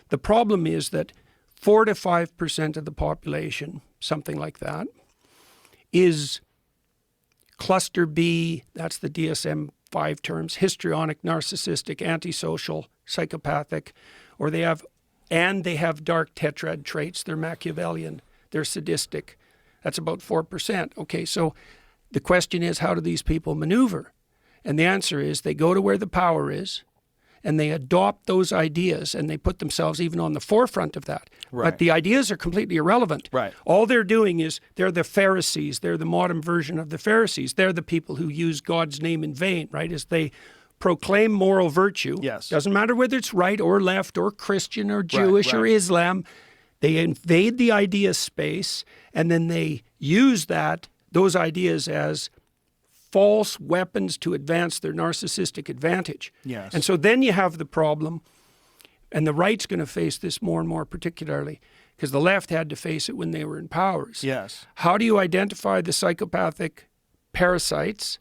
The problem is that 4 to 5% of the population, something like that, is cluster B, that's the DSM-5 terms, histrionic, narcissistic, antisocial, psychopathic, or they have dark tetrad traits. They're Machiavellian, they're sadistic. That's about 4%. Okay, so the question is, how do these people maneuver? And the answer is they go to where the power is, and they adopt those ideas, and they put themselves even on the forefront of that. Right. But the ideas are completely irrelevant. Right. All they're doing is they're the Pharisees. They're the modern version of the Pharisees. They're the people who use God's name in vain, right? As they proclaim moral virtue. Yes. Doesn't matter whether it's right or left or Christian or Jewish or right. Islam. They invade the idea space, and then they use those ideas as false weapons to advance their narcissistic advantage. Yes. And so then you have the problem, and the right's going to face this more and more particularly, because the left had to face it when they were in powers. Yes. How do you identify the psychopathic parasites,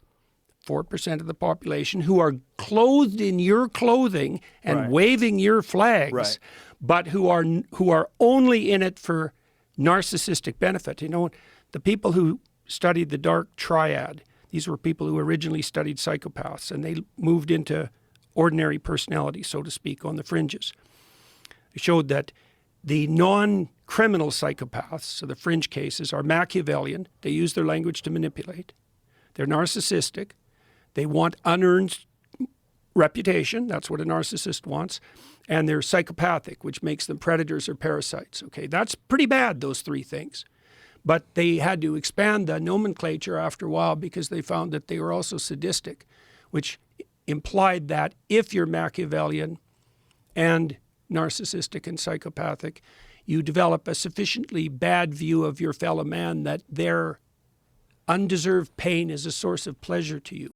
4% of the population, who are clothed in your clothing and Right. waving your flags, Right. but who are only in it for narcissistic benefit? You know, the people who studied the dark triad, these were people who originally studied psychopaths, and they moved into ordinary personality, so to speak, on the fringes. They showed that the non-criminal psychopaths, so the fringe cases, are Machiavellian. They use their language to manipulate. They're narcissistic. They want unearned reputation. That's what a narcissist wants. And they're psychopathic, which makes them predators or parasites. Okay, that's pretty bad, those three things. But they had to expand the nomenclature after a while because they found that they were also sadistic, which implied that if you're Machiavellian and narcissistic and psychopathic, you develop a sufficiently bad view of your fellow man that their undeserved pain is a source of pleasure to you.